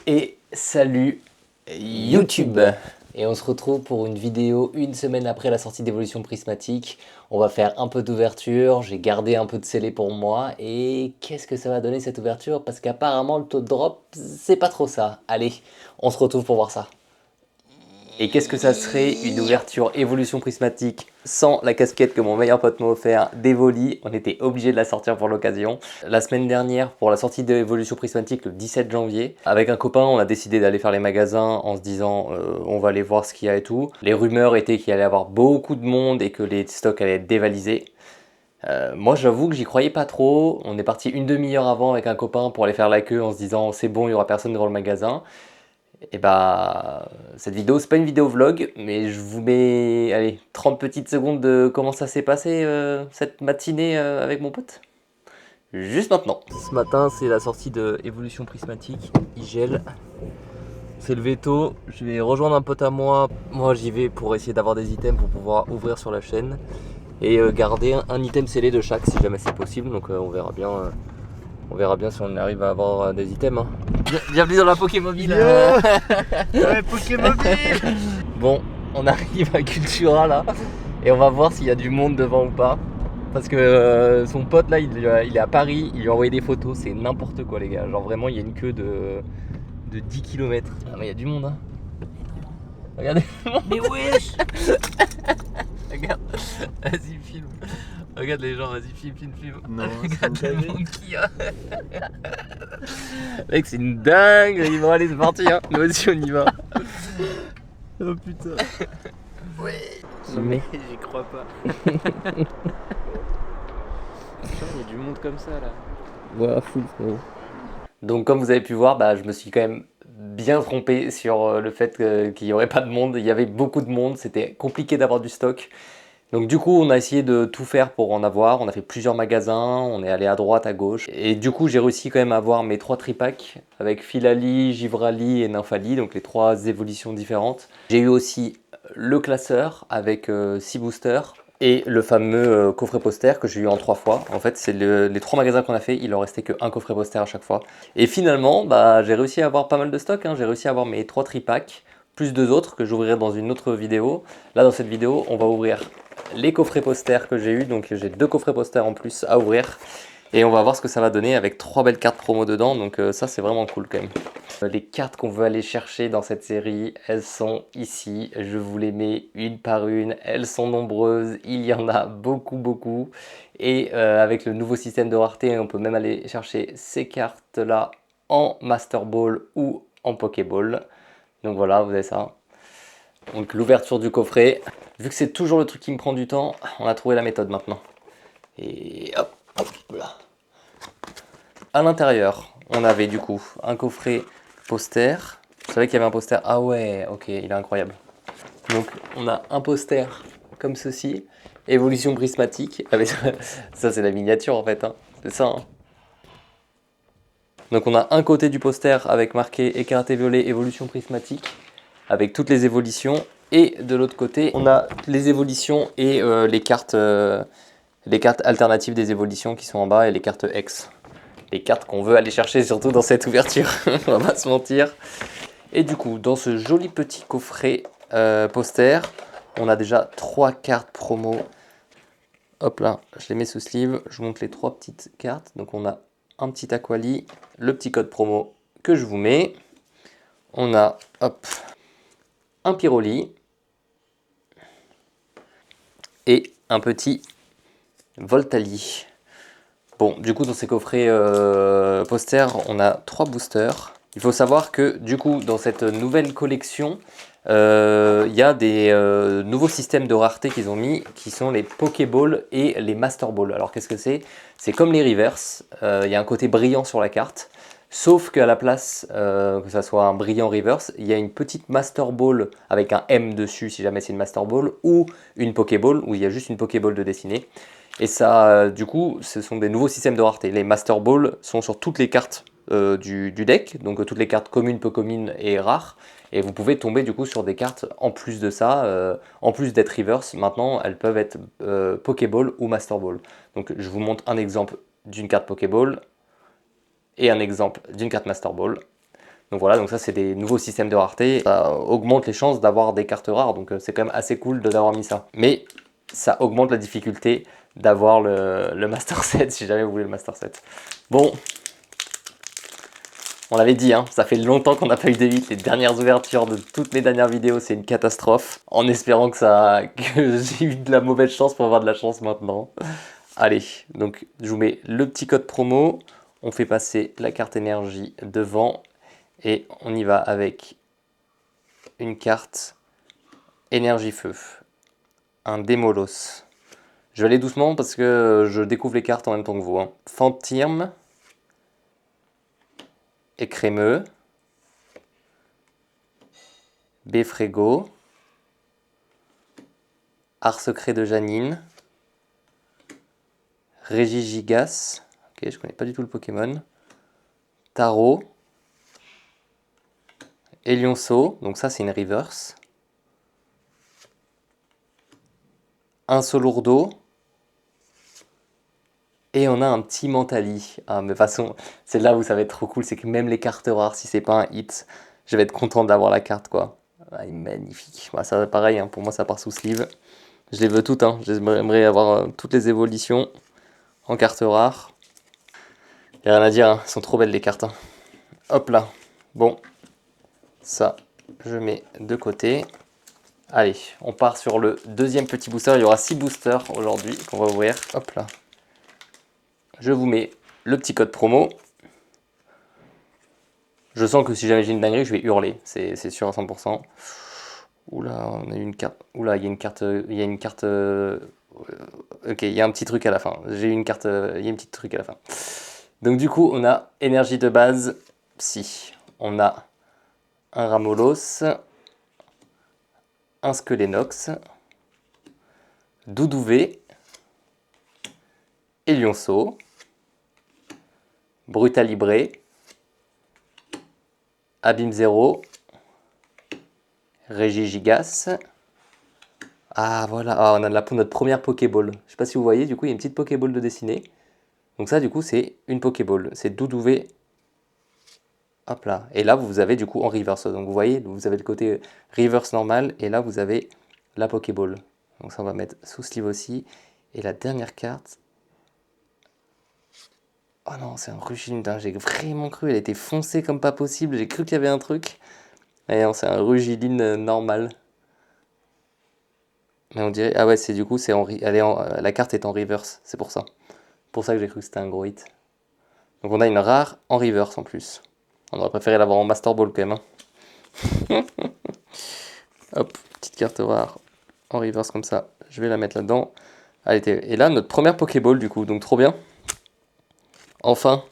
Et salut YouTube. Et on se retrouve pour une vidéo une semaine après la sortie d'Evolution Prismatique. On va faire un peu d'ouverture, j'ai gardé un peu de scellé pour moi. Et qu'est-ce que ça va donner cette ouverture? Parce qu'apparemment le taux de drop, c'est pas trop ça. Allez, on se retrouve pour voir ça. Et qu'est-ce que ça serait une ouverture évolution prismatique sans la casquette que mon meilleur pote m'a offert d'Evoli? On était obligé de la sortir pour l'occasion. La semaine dernière, pour la sortie d'Evolution prismatique le 17 janvier, avec un copain, on a décidé d'aller faire les magasins en se disant on va aller voir ce qu'il y a et tout. Les rumeurs étaient qu'il allait y avoir beaucoup de monde et que les stocks allaient être dévalisés. Moi j'avoue que j'y croyais pas trop. On est parti une demi-heure avant avec un copain pour aller faire la queue en se disant c'est bon, il y aura personne devant le magasin. Et bah, cette vidéo, c'est pas une vidéo vlog, mais je vous mets, allez, 30 petites secondes de comment ça s'est passé cette matinée avec mon pote. Juste maintenant. Ce matin, c'est la sortie de Evolution Prismatique, IGL. C'est le veto, je vais rejoindre un pote à moi. Moi, j'y vais pour essayer d'avoir des items pour pouvoir ouvrir sur la chaîne. Et garder un item scellé de chaque si jamais c'est possible, donc on verra bien. On verra bien si on arrive à avoir des items. Hein. Bienvenue dans la Pokémobile. Ouais, Pokémobile. Bon, on arrive à Cultura là et on va voir s'il y a du monde devant ou pas. Parce que son pote là, il est à Paris, il lui a envoyé des photos, c'est n'importe quoi les gars. Genre vraiment, il y a une queue de 10 km. Ah mais il y a du monde hein. Regardez. Mais wesh. Regarde, vas-y filme. Regarde les gens, vas-y filme. Non, Regarde le monde qu'il y a. Mec, c'est une dingue. Ils vont aller, c'est parti. Hein. Nous aussi, on y va. Oh putain. Ouais. Mais j'y crois pas. Putain, il y a du monde comme ça là. Voilà, full frérot. Donc, comme vous avez pu voir, bah, je me suis quand même bien trompé sur le fait qu'il n'y aurait pas de monde. Il y avait beaucoup de monde. C'était compliqué d'avoir du stock. Donc du coup, on a essayé de tout faire pour en avoir. On a fait plusieurs magasins, on est allé à droite, à gauche. Et du coup, j'ai réussi quand même à avoir mes 3 tripacks avec Philali, Givrali et Nymphali, donc les 3 évolutions différentes. J'ai eu aussi le classeur avec 6 boosters et le fameux coffret poster que j'ai eu en 3 fois. En fait, c'est les 3 magasins qu'on a fait, il en restait qu'un coffret poster à chaque fois. Et finalement, bah, j'ai réussi à avoir pas mal de stock. Hein. J'ai réussi à avoir mes 3 tripacks, plus 2 autres que j'ouvrirai dans une autre vidéo. Là, dans cette vidéo, on va ouvrir les coffrets posters que j'ai eu, donc j'ai 2 coffrets posters en plus à ouvrir et on va voir ce que ça va donner avec 3 belles cartes promo dedans, donc ça c'est vraiment cool quand même. Les cartes qu'on veut aller chercher dans cette série, elles sont ici, je vous les mets une par une, elles sont nombreuses, il y en a beaucoup et avec le nouveau système de rareté on peut même aller chercher ces cartes là en Master Ball ou en Pokéball, donc voilà vous avez ça. Donc l'ouverture du coffret, vu que c'est toujours le truc qui me prend du temps, on a trouvé la méthode maintenant. Et hop là. À l'intérieur, on avait du coup un coffret poster. Je savais qu'il y avait un poster. Ah ouais, ok, il est incroyable. Donc on a un poster comme ceci, évolution prismatique. Avec ça c'est la miniature en fait, hein. C'est ça. Hein. Donc on a un côté du poster avec marqué écarté violet évolution prismatique, avec toutes les évolutions. Et de l'autre côté, on a les évolutions et les cartes alternatives des évolutions qui sont en bas et les cartes X. Les cartes qu'on veut aller chercher surtout dans cette ouverture, on va pas se mentir. Et du coup, dans ce joli petit coffret poster, on a déjà 3 cartes promo. Hop là, je les mets sous sleeve, je vous montre les 3 petites cartes. Donc on a un petit Aquali, le petit code promo que je vous mets. On a, hop, un Pyroli et un petit Voltali. Bon, du coup, dans ces coffrets posters, on a 3 boosters. Il faut savoir que, du coup, dans cette nouvelle collection, il y a des nouveaux systèmes de rareté qu'ils ont mis, qui sont les Pokéball et les Master Ball. Alors, qu'est-ce que c'est? C'est comme les Reverse, il y a un côté brillant sur la carte, sauf qu'à la place que ça soit un brillant Reverse, il y a une petite Master Ball avec un M dessus, si jamais c'est une Master Ball, ou une Pokéball, où il y a juste une Pokéball de dessinée. Et ça, du coup, ce sont des nouveaux systèmes de rareté. Les Master Ball sont sur toutes les cartes du deck, donc toutes les cartes communes, peu communes et rares. Et vous pouvez tomber du coup sur des cartes en plus de ça, en plus d'être reverse, maintenant elles peuvent être Pokéball ou Master Ball. Donc je vous montre un exemple d'une carte Pokéball et un exemple d'une carte Master Ball. Donc voilà, donc ça c'est des nouveaux systèmes de rareté. Ça augmente les chances d'avoir des cartes rares, donc c'est quand même assez cool d'avoir mis ça. Mais ça augmente la difficulté d'avoir le Master Set, si jamais vous voulez le Master Set. Bon, on l'avait dit, hein, ça fait longtemps qu'on n'a pas eu d'élite. Les dernières ouvertures de toutes mes dernières vidéos, c'est une catastrophe. En espérant que j'ai eu de la mauvaise chance pour avoir de la chance maintenant. Allez, donc je vous mets le petit code promo. On fait passer la carte énergie devant. Et on y va avec une carte énergie feu. Un Démolos. Je vais aller doucement parce que je découvre les cartes en même temps que vous. Hein. Fantirm. Écrémeux. Béfrégo. Art secret de Janine. Régigigas. Ok, je connais pas du tout le Pokémon. Tarot. Elionceau. Donc ça, c'est une reverse. Un Solourdo. Et on a un petit Mentali. Ah, mais de toute façon, c'est là où ça va être trop cool. C'est que même les cartes rares, si c'est pas un hit, je vais être content d'avoir la carte, quoi. Ah, il est magnifique. Bah, ça, pareil, hein, pour moi, ça part sous sleeve. Je les veux toutes. Hein. J'aimerais avoir toutes les évolutions en cartes rares. Il n'y a rien à dire. Hein. Elles sont trop belles, les cartes. Hein. Hop là. Bon. Ça, je mets de côté. Allez, on part sur le deuxième petit booster. Il y aura 6 boosters aujourd'hui qu'on va ouvrir. Hop là. Je vous mets le petit code promo. Je sens que si jamais j'ai une dinguerie, je vais hurler. C'est sûr à 100%. Oula, on a eu une carte. Oula, il y a une carte. Il y a une carte. Ok, il y a un petit truc à la fin. J'ai eu une carte. Il y a un petit truc à la fin. Donc du coup, on a énergie de base. Si. On a un Ramolos. Un Skelenox. Doudouvé. Elionceau. Brutalibré. Abîme 0. Régigigas. Ah voilà, ah, on a notre première Pokéball. Je sais pas si vous voyez, du coup il y a une petite Pokéball de dessinée. Donc ça du coup c'est une Pokéball. C'est Doudouvé. Hop là. Et là vous avez du coup en reverse. Donc vous voyez, vous avez le côté reverse normal. Et là vous avez la Pokéball. Donc ça on va mettre sous sleeve aussi. Et la dernière carte. Oh non, c'est un Rugilin. J'ai vraiment cru, elle était foncée comme pas possible. J'ai cru qu'il y avait un truc. Et non, c'est un Rugilin normal. Mais on dirait. Ah ouais, c'est du coup, la carte est en reverse. C'est pour ça. Pour ça que j'ai cru que c'était un gros hit. Donc on a une rare en reverse en plus. On aurait préféré l'avoir en Master Ball quand même. Hein. Hop, petite carte rare en reverse comme ça. Je vais la mettre là-dedans. Allez, et là, notre première Pokéball du coup. Donc trop bien. Enfin,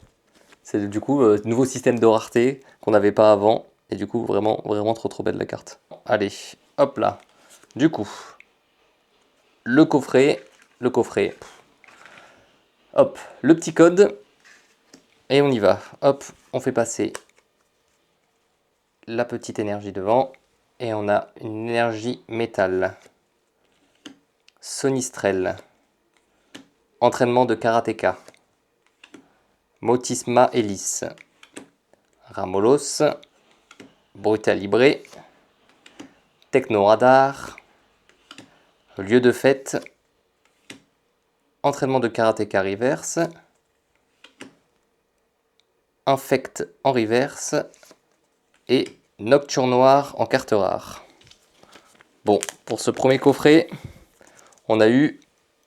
c'est du coup nouveau système de rareté qu'on n'avait pas avant. Et du coup, vraiment, vraiment trop belle la carte. Allez, hop là. Du coup, le coffret. Hop, le petit code. Et on y va. Hop, on fait passer la petite énergie devant. Et on a une énergie métal. Sonistrel. Entraînement de karatéka. Motisma Hélice. Ramolos. Brutalibré. Technoradar. Lieu de fête. Entraînement de karatéka reverse. Infect en reverse. Et Nocturne Noir en carte rare. Bon, pour ce premier coffret, on a eu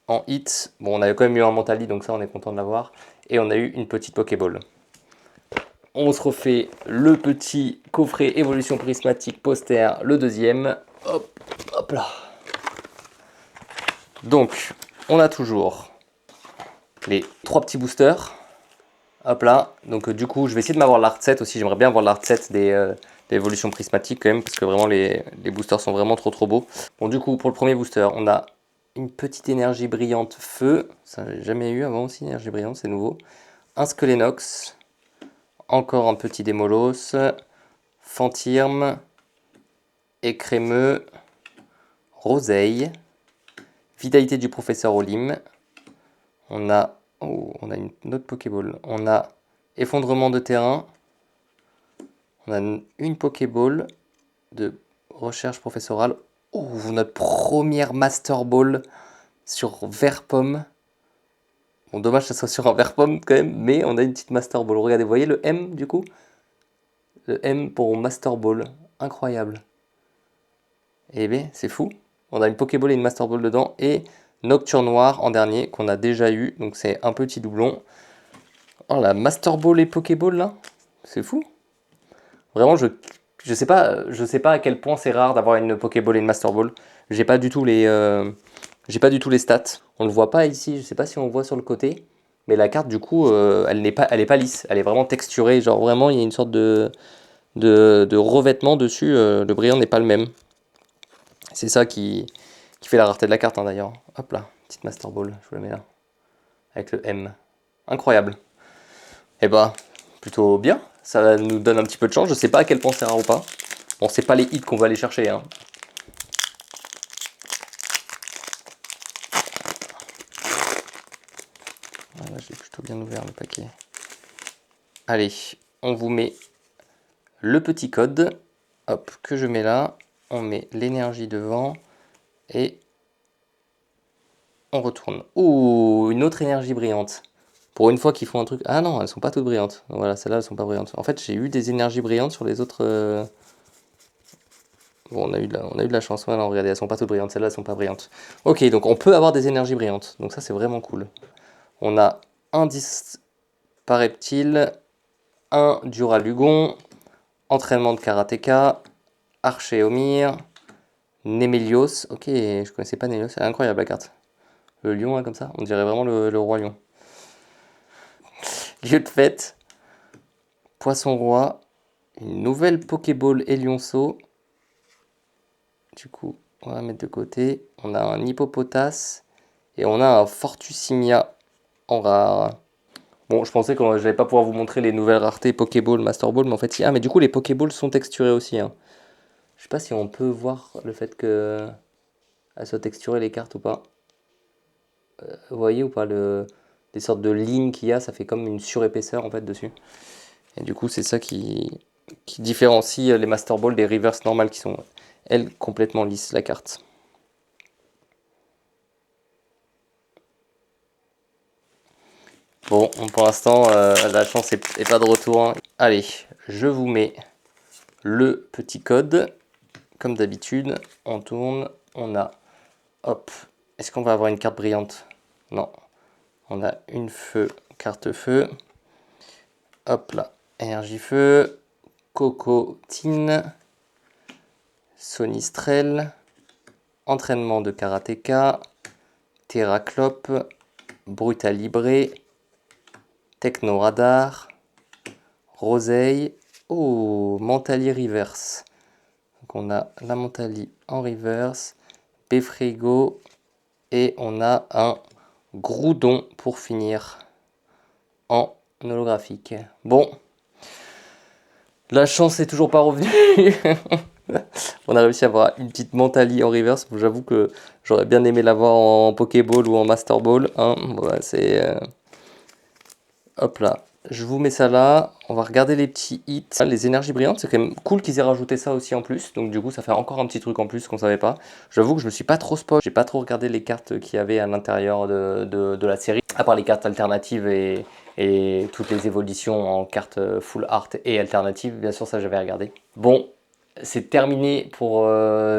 en hit, bon on avait quand même eu un Mentali, donc ça on est content de l'avoir, et on a eu une petite Pokéball. On se refait le petit coffret évolution prismatique poster, le deuxième. Hop, hop là. Donc, on a toujours les 3 petits boosters. Hop là. Donc du coup, je vais essayer de m'avoir l'art set aussi. J'aimerais bien avoir l'art set des évolutions prismatiques quand même, parce que vraiment les boosters sont vraiment trop beaux. Bon, du coup, pour le premier booster, on a une petite énergie brillante feu. Ça, j'ai jamais eu avant aussi, énergie brillante, c'est nouveau. Un Skelenox. Encore un petit Démolos. Fantirm. Écrémeux. Roseille. Vitalité du professeur Olim. On a une autre Pokéball. On a effondrement de terrain. On a une Pokéball de recherche professorale. Oh, notre première Master Ball sur vert pomme. Bon, dommage que ça soit sur un vert pomme quand même, mais on a une petite Master Ball. Regardez, vous voyez le M du coup? Le M pour Master Ball. Incroyable. Eh bien, c'est fou. On a une Pokéball et une Master Ball dedans. Et Nocturne Noir en dernier, qu'on a déjà eu. Donc c'est un petit doublon. Oh, la Master Ball et Pokéball là, c'est fou. Vraiment, je sais pas à quel point c'est rare d'avoir une Pokéball et une Master Ball. J'ai pas du tout les stats. On le voit pas ici, je sais pas si on le voit sur le côté. Mais la carte du coup, elle est pas lisse. Elle est vraiment texturée. Genre vraiment, il y a une sorte de revêtement dessus. Le brillant n'est pas le même. C'est ça qui fait la rareté de la carte, hein, d'ailleurs. Hop là, petite Master Ball, je vous la mets là. Avec le M. Incroyable. Et bah, plutôt bien. Ça nous donne un petit peu de chance. Je sais pas à quel point c'est rare ou pas. Bon, c'est pas les hits qu'on va aller chercher, hein. Voilà, j'ai plutôt bien ouvert le paquet. Allez, on vous met le petit code. Hop, que je mets là. On met l'énergie devant. Et on retourne. Ouh, une autre énergie brillante. Pour une fois qu'ils font un truc... Ah non, elles sont pas toutes brillantes. Voilà, celles-là, elles sont pas brillantes. En fait, j'ai eu des énergies brillantes sur les autres... Bon, on a eu de la chance. Ouais, non, regardez, elles sont pas toutes brillantes. Celles-là, elles sont pas brillantes. Ok, donc on peut avoir des énergies brillantes. Donc ça, c'est vraiment cool. On a un Dispareptile, un Duralugon, entraînement de karatéka, Archéomir, Némélios. Ok, je connaissais pas Némélios. C'est incroyable la carte. Le lion, hein, comme ça. On dirait vraiment le roi lion. Lieu de fête, Poisson Roi, une nouvelle Pokéball et Lionceau. Du coup, on va mettre de côté. On a un Hippopotas et on a un Fortusimia en rare. Bon, je pensais que j'allais pas pouvoir vous montrer les nouvelles raretés Pokéball, Master Ball, mais en fait, ah, mais du coup, les Pokéballs sont texturés aussi, hein. Je sais pas si on peut voir le fait que elles soient texturées les cartes ou pas. Vous voyez ou pas les sortes de lignes qu'il y a, ça fait comme une surépaisseur en fait dessus. Et du coup, c'est ça qui différencie les Master Ball des reverse normales qui sont, elles, complètement lisses, la carte. Bon, pour l'instant, la chance est pas de retour, hein. Allez, je vous mets le petit code. Comme d'habitude, on tourne, on a... Hop, est-ce qu'on va avoir une carte brillante? Non. On a une feu, carte feu. Hop là, énergie feu, Cocotine, Sonistrel, entraînement de karatéka, Terraclope, Brutalibré, Technoradar, Roseille, oh, Mentali reverse. Donc on a la Mentali en reverse, Befrigo et on a un Groudon pour finir en holographique. Bon, la chance n'est toujours pas revenue. On a réussi à avoir une petite Mentali en reverse. J'avoue que j'aurais bien aimé l'avoir en Pokéball ou en Master Ball, hein. Ouais, c'est... Hop là, je vous mets ça là. On va regarder les petits hits. Les énergies brillantes, c'est quand même cool qu'ils aient rajouté ça aussi en plus. Donc du coup, ça fait encore un petit truc en plus qu'on savait pas. J'avoue que je me suis pas trop spoil. J'ai pas trop regardé les cartes qu'il y avait à l'intérieur de la série. À part les cartes alternatives et toutes les évolutions en cartes full art et alternatives. Bien sûr, ça j'avais regardé. Bon, c'est terminé pour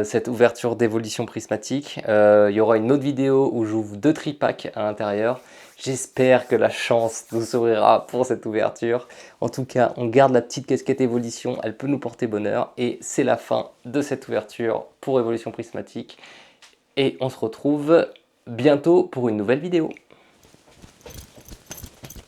cette ouverture d'évolution prismatique. Il y aura une autre vidéo où j'ouvre 2 tripacks à l'intérieur. J'espère que la chance nous sourira pour cette ouverture. En tout cas, on garde la petite casquette évolution, elle peut nous porter bonheur. Et c'est la fin de cette ouverture pour évolution prismatique. Et on se retrouve bientôt pour une nouvelle vidéo.